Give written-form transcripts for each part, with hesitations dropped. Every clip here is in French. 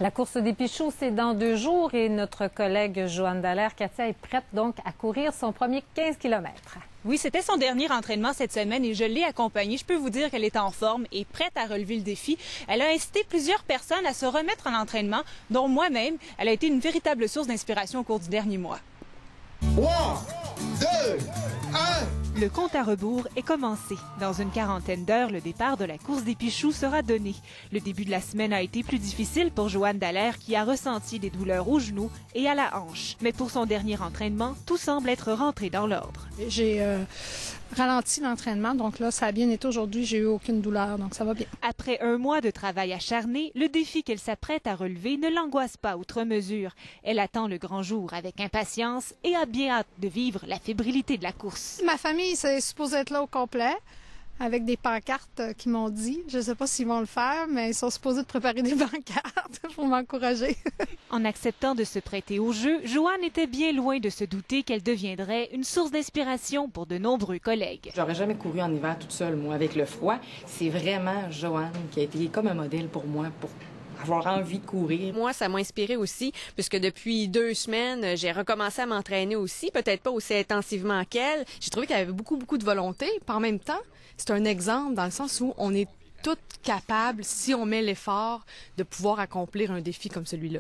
La course des Pichoux, c'est dans 2 jours et notre collègue Joanne Dallaire, Katia, est prête donc à courir son premier 15 km. Oui, c'était son dernier entraînement cette semaine et je l'ai accompagnée. Je peux vous dire qu'elle est en forme et prête à relever le défi. Elle a incité plusieurs personnes à se remettre en entraînement, dont moi-même. Elle a été une véritable source d'inspiration au cours du dernier mois. 3, 2, 1... Le compte à rebours est commencé. Dans une quarantaine d'heures, le départ de la course des Pichoux sera donné. Le début de la semaine a été plus difficile pour Joanne Dallaire qui a ressenti des douleurs aux genoux et à la hanche. Mais pour son dernier entraînement, tout semble être rentré dans l'ordre. J'ai ralenti l'entraînement, donc là, ça a bien été aujourd'hui. J'ai eu aucune douleur, donc ça va bien. Après un mois de travail acharné, le défi qu'elle s'apprête à relever ne l'angoisse pas outre mesure. Elle attend le grand jour avec impatience et a bien hâte de vivre la fébrilité de la course. Ma famille, c'est supposé être là au complet, avec des pancartes qui m'ont dit. Je ne sais pas s'ils vont le faire, mais ils sont supposés de préparer des pancartes pour m'encourager. En acceptant de se prêter au jeu, Joanne était bien loin de se douter qu'elle deviendrait une source d'inspiration pour de nombreux collègues. J'aurais jamais couru en hiver toute seule, moi, avec le froid. C'est vraiment Joanne qui a été comme un modèle pour moi, pour avoir envie de courir. Moi, ça m'a inspiré aussi, puisque depuis 2 semaines, j'ai recommencé à m'entraîner aussi, peut-être pas aussi intensivement qu'elle. J'ai trouvé qu'elle avait beaucoup de volonté, puis en même temps, c'est un exemple dans le sens où on est toutes capables, si on met l'effort, de pouvoir accomplir un défi comme celui-là.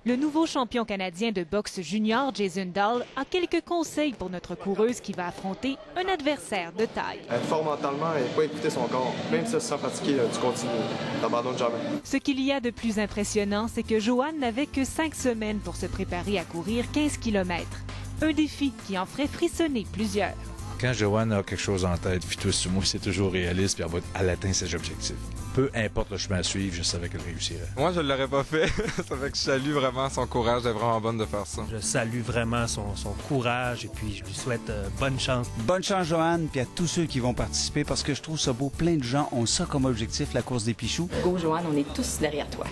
Le nouveau champion canadien de boxe junior, Jason Dahl, a quelques conseils pour notre coureuse qui va affronter un adversaire de taille. Être fort mentalement et pas écouter son corps. Même si ça se sent fatigué, tu continues. T'abandonnes jamais. Ce qu'il y a de plus impressionnant, c'est que Joanne n'avait que 5 semaines pour se préparer à courir 15 km. Un défi qui en ferait frissonner plusieurs. Quand Joanne a quelque chose en tête, puis tout sur moi, c'est toujours réaliste, puis elle atteint ses objectifs. Peu importe le chemin à suivre, je savais qu'elle réussirait. Moi, je ne l'aurais pas fait. Ça fait que je salue vraiment son courage. Elle est vraiment bonne de faire ça. Je salue vraiment son courage et puis je lui souhaite bonne chance. Bonne chance, Joanne, puis à tous ceux qui vont participer parce que je trouve ça beau. Plein de gens ont ça comme objectif, la course des Pichoux. Go, Joanne, on est tous derrière toi.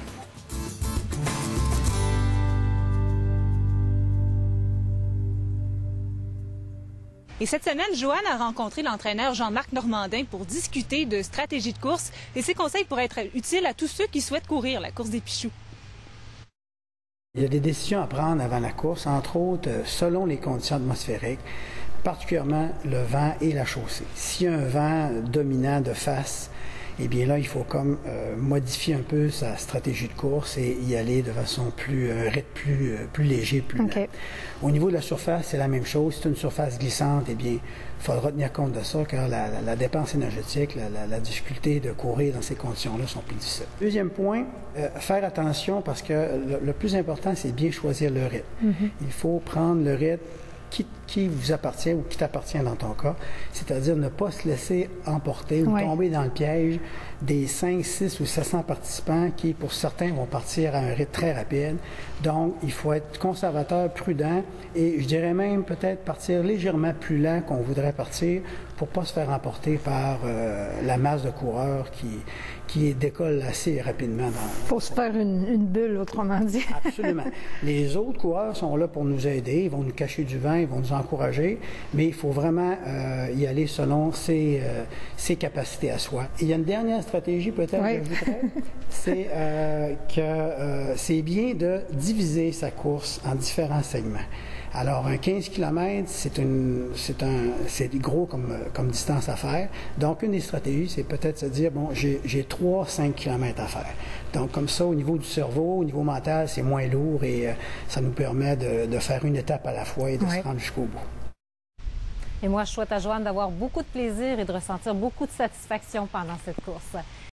Et cette semaine, Joanne a rencontré l'entraîneur Jean-Marc Normandin pour discuter de stratégie de course et ses conseils pourraient être utiles à tous ceux qui souhaitent courir la course des Pichoux. Il y a des décisions à prendre avant la course, entre autres, selon les conditions atmosphériques, particulièrement le vent et la chaussée. S'il y a un vent dominant de face, eh bien là, il faut comme modifier un peu sa stratégie de course et y aller de façon plus léger, plus lent. Au niveau de la surface, c'est la même chose. Si c'est une surface glissante, eh bien, il faudra tenir compte de ça, car la dépense énergétique, la difficulté de courir dans ces conditions-là sont plus difficiles. Deuxième point, faire attention parce que le plus important, c'est bien choisir le rythme. Il faut prendre le rythme qui vous appartient ou qui t'appartient dans ton cas, c'est-à-dire ne pas se laisser emporter ou tomber dans le piège des 5, 6 ou 700 participants qui, pour certains, vont partir à un rythme très rapide. Donc, il faut être conservateur, prudent et, je dirais même, peut-être partir légèrement plus lent qu'on voudrait partir pour ne pas se faire emporter par la masse de coureurs qui décolle assez rapidement. Il faut se faire une bulle, autrement dit. Absolument. Les autres coureurs sont là pour nous aider, ils vont nous cacher du vent, ils vont nous encourager, mais il faut vraiment y aller selon ses capacités à soi. Et il y a une dernière stratégie peut-être que je voudrais, c'est que c'est bien de diviser sa course en différents segments. Alors, un 15 km, c'est gros comme distance à faire. Donc, une des stratégies, c'est peut-être se dire, bon, j'ai 3-5 km à faire. Donc, comme ça, au niveau du cerveau, au niveau mental, c'est moins lourd et ça nous permet de faire une étape à la fois et de se rendre jusqu'au bout. Et moi, je souhaite à Joanne d'avoir beaucoup de plaisir et de ressentir beaucoup de satisfaction pendant cette course.